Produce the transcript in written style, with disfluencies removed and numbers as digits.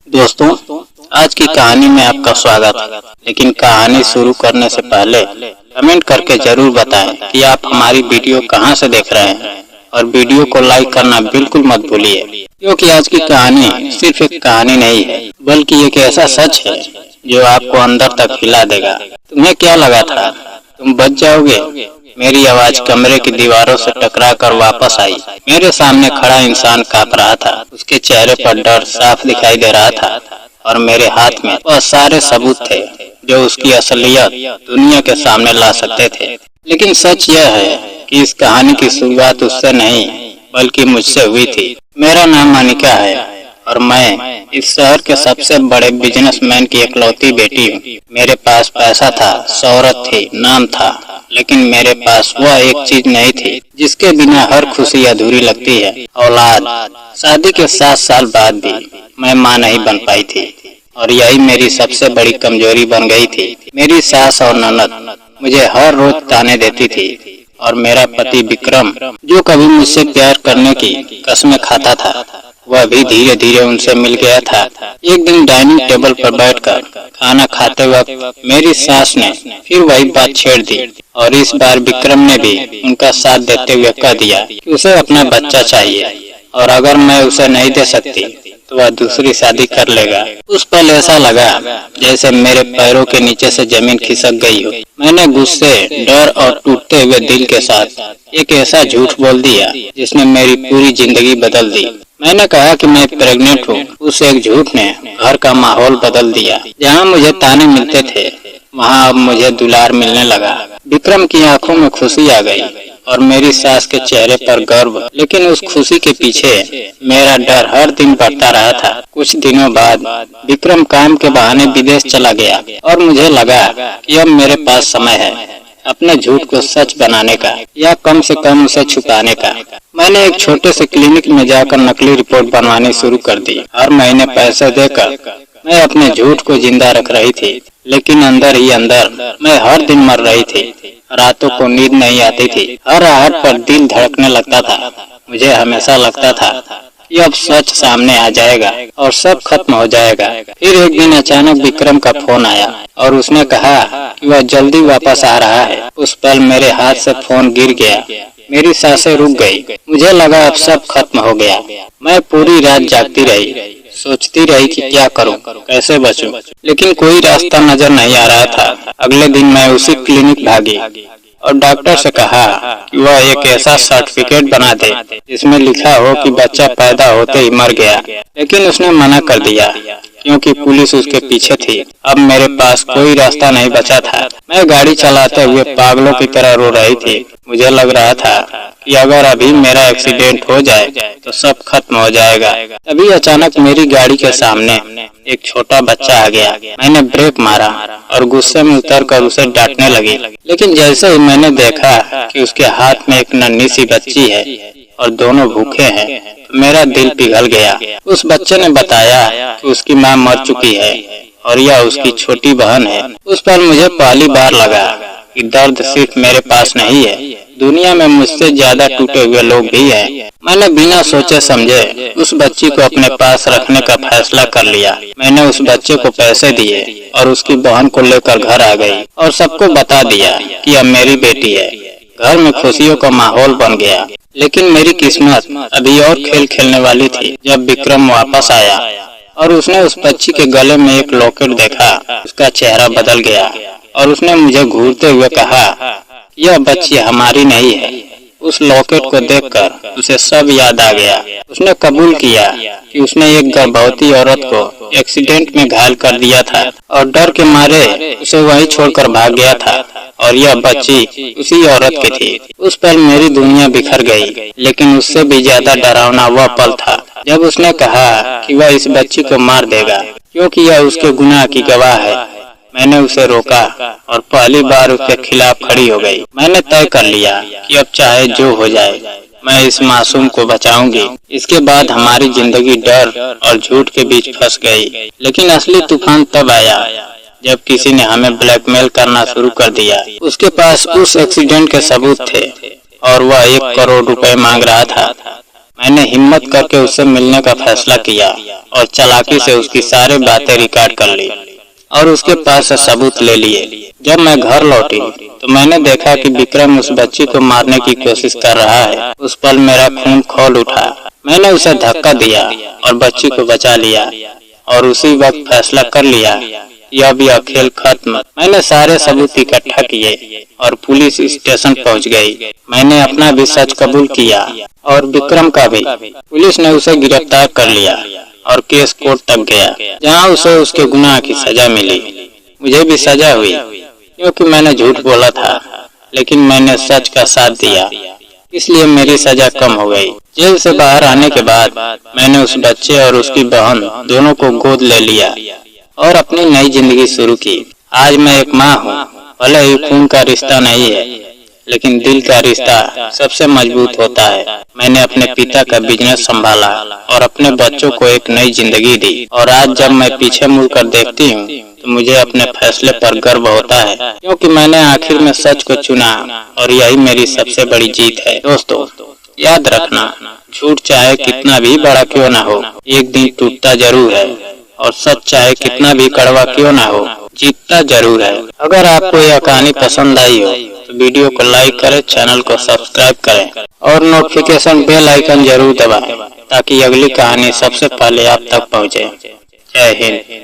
दोस्तों, आज की कहानी में आपका स्वागत है। लेकिन कहानी शुरू करने से पहले कमेंट करके जरूर बताएं कि आप हमारी वीडियो कहां से देख रहे हैं और वीडियो को लाइक करना बिल्कुल मत भूलिए, क्योंकि आज की कहानी सिर्फ एक कहानी नहीं है, बल्कि एक ऐसा सच है जो आपको अंदर तक हिला देगा। तुम्हें क्या लगा था तुम बच जाओगे? मेरी आवाज कमरे की दीवारों से टकरा कर वापस आई। मेरे सामने खड़ा इंसान कांप रहा था। उसके चेहरे पर डर साफ दिखाई दे रहा था और मेरे हाथ में वह सारे सबूत थे जो उसकी असलियत दुनिया के सामने ला सकते थे। लेकिन सच यह है कि इस कहानी की शुरुआत उससे नहीं बल्कि मुझसे हुई थी। मेरा नाम अनिका है और मैं इस शहर के सबसे बड़े बिजनेसमैन की इकलौती बेटी हूँ। मेरे पास पैसा था, शोहरत थी, नाम था, लेकिन मेरे पास वह एक चीज नहीं थी जिसके बिना हर खुशी अधूरी लगती है, औलाद। शादी के 7 साल बाद भी मैं माँ नहीं बन पाई थी और यही मेरी सबसे बड़ी कमजोरी बन गई थी। मेरी सास और ननद मुझे हर रोज ताने देती थी और मेरा पति विक्रम, जो कभी मुझसे प्यार करने की कसमें खाता था, वह भी धीरे धीरे उनसे मिल गया था। एक दिन डाइनिंग टेबल पर बैठकर खाना खाते वक्त मेरी सास ने फिर वही बात छेड़ दी और इस बार विक्रम ने भी उनका साथ देते हुए कह दिया कि उसे अपना बच्चा चाहिए और अगर मैं उसे नहीं दे सकती तो वह दूसरी शादी कर लेगा। उस पल ऐसा लगा जैसे मेरे पैरों के नीचे से जमीन खिसक गई हो। मैंने गुस्से, डर और टूटते हुए दिल के साथ एक ऐसा झूठ बोल दिया जिसने मेरी पूरी जिंदगी बदल दी। मैंने कहा कि मैं प्रेग्नेंट हूँ। उस एक झूठ ने घर का माहौल बदल दिया। जहाँ मुझे ताने मिलते थे वहाँ अब मुझे दुलार मिलने लगा। विक्रम की आंखों में खुशी आ गई और मेरी सास के चेहरे पर गर्व, लेकिन उस खुशी के पीछे मेरा डर हर दिन बढ़ता रहा था। कुछ दिनों बाद विक्रम काम के बहाने विदेश चला गया और मुझे लगा कि अब मेरे पास समय है अपने झूठ को सच बनाने का, या कम से कम उसे छुपाने का। मैंने एक छोटे से क्लिनिक में जाकर नकली रिपोर्ट बनवानी शुरू कर दी। हर महीने पैसे देकर मैं अपने झूठ को जिंदा रख रही थी, लेकिन अंदर ही अंदर मैं हर दिन मर रही थी। रातों को नींद नहीं आती थी, हर आहट पर दिल धड़कने लगता था। मुझे हमेशा लगता था कि अब सच सामने आ जाएगा और सब खत्म हो जाएगा। फिर एक दिन अचानक विक्रम का फोन आया और उसने कहा कि वह जल्दी वापस आ रहा है। उस पल मेरे हाथ से फोन गिर गया। मेरी सांसें रुक गई। मुझे लगा अब सब खत्म हो गया। मैं पूरी रात जागती रही, सोचती रही कि क्या करूं, कैसे बचूं, लेकिन कोई रास्ता नजर नहीं आ रहा था। अगले दिन मैं उसी क्लिनिक भागी और डॉक्टर से कहा कि वह एक ऐसा सर्टिफिकेट बना दे जिसमें लिखा हो कि बच्चा पैदा होते ही मर गया, लेकिन उसने मना कर दिया क्योंकि पुलिस उसके पीछे थी। अब मेरे पास कोई रास्ता नहीं बचा था। मैं गाड़ी चलाते हुए पागलों की तरह रो रही थी। मुझे लग रहा था कि अगर अभी मेरा एक्सीडेंट हो जाए तो सब खत्म हो जाएगा। तभी अचानक मेरी गाड़ी के सामने एक छोटा बच्चा आ गया। मैंने ब्रेक मारा और गुस्से में उतरकर उसे डांटने लगी, लेकिन जैसे ही मैंने देखा कि उसके हाथ में एक नन्ही सी बच्ची है और दोनों भूखे हैं, तो मेरा दिल पिघल गया। उस बच्चे ने बताया कि उसकी माँ मर चुकी है और यह उसकी छोटी बहन है। उस पर मुझे पहली बार लगा कि दर्द सिर्फ मेरे पास नहीं है, दुनिया में मुझसे ज्यादा टूटे हुए लोग भी हैं। मैंने बिना सोचे समझे उस बच्ची को अपने पास रखने का फैसला कर लिया। मैंने उस बच्चे को पैसे दिए और उसकी बहन को लेकर घर आ गई और सबको बता दिया कि अब मेरी बेटी है। घर में खुशियों का माहौल बन गया, लेकिन मेरी किस्मत अभी और खेल खेलने वाली थी जब विक्रम वापस आया और उसने उस बच्ची के गले में एक लॉकेट देखा। उसका चेहरा बदल गया और उसने मुझे घूरते हुए कहा, यह बच्ची हमारी नहीं है। उस लॉकेट को देखकर उसे सब याद आ गया। उसने कबूल किया कि उसने एक गर्भवती औरत को एक्सीडेंट में घायल कर दिया था और डर के मारे उसे वहीं छोड़कर भाग गया था और यह बच्ची उसी औरत की थी। उस पल मेरी दुनिया बिखर गई, लेकिन उससे भी ज्यादा डरावना वह पल था जब उसने कहा कि वह इस बच्ची को मार देगा क्योंकि यह उसके गुनाह की गवाह है। मैंने उसे रोका और पहली बार उसके खिलाफ खड़ी हो गई। मैंने तय कर लिया कि अब चाहे जो हो जाए मैं इस मासूम को बचाऊंगी। इसके बाद हमारी जिंदगी डर और झूठ के बीच फंस गई, लेकिन असली तूफान तब आया जब किसी ने हमें ब्लैकमेल करना शुरू कर दिया। उसके पास उस एक्सीडेंट के सबूत थे और वह 1 करोड़ रुपए मांग रहा था। मैंने हिम्मत करके उससे मिलने का फैसला किया और चालाकी से उसकी सारी बातें रिकॉर्ड कर ली और उसके पास से सबूत ले लिए। जब मैं घर लौटी तो मैंने देखा कि विक्रम उस बच्ची को मारने की कोशिश कर रहा है। उस पल मेरा खून खौल उठा। मैंने उसे धक्का दिया और बच्ची को बचा लिया और उसी वक्त फैसला कर लिया कि अब यह खेल खत्म। मैंने सारे सबूत इकट्ठा किए और पुलिस स्टेशन पहुंच गई। मैंने अपना भी सच कबूल किया और विक्रम का भी। पुलिस ने उसे गिरफ्तार कर लिया और केस कोर्ट तक गया, जहां उसे उसके गुनाह की सजा मिली। मुझे भी सजा हुई क्योंकि मैंने झूठ बोला था, लेकिन मैंने सच का साथ दिया, इसलिए मेरी सजा कम हो गई। जेल से बाहर आने के बाद मैंने उस बच्चे और उसकी बहन दोनों को गोद ले लिया और अपनी नई जिंदगी शुरू की। आज मैं एक माँ हूँ। भले ही खून का रिश्ता नहीं है, लेकिन दिल का रिश्ता सबसे मजबूत होता है। मैंने अपने पिता का बिजनेस संभाला और अपने बच्चों को एक नई जिंदगी दी। और आज जब मैं पीछे मुड़कर देखती हूँ तो मुझे अपने फैसले पर गर्व होता है, क्योंकि मैंने आखिर में सच को चुना और यही मेरी सबसे बड़ी जीत है। दोस्तों, याद रखना, झूठ चाहे कितना भी बड़ा क्यों ना हो, एक दिन टूटता जरूर है, और सच चाहे कितना भी कड़वा क्यों ना हो, जीतता जरूर है। अगर आपको यह कहानी पसंद आई हो तो वीडियो को लाइक करें, चैनल को सब्सक्राइब करें और नोटिफिकेशन बेल आइकन जरूर दबाएं ताकि अगली कहानी सबसे पहले आप तक पहुंचे। जय हिंद।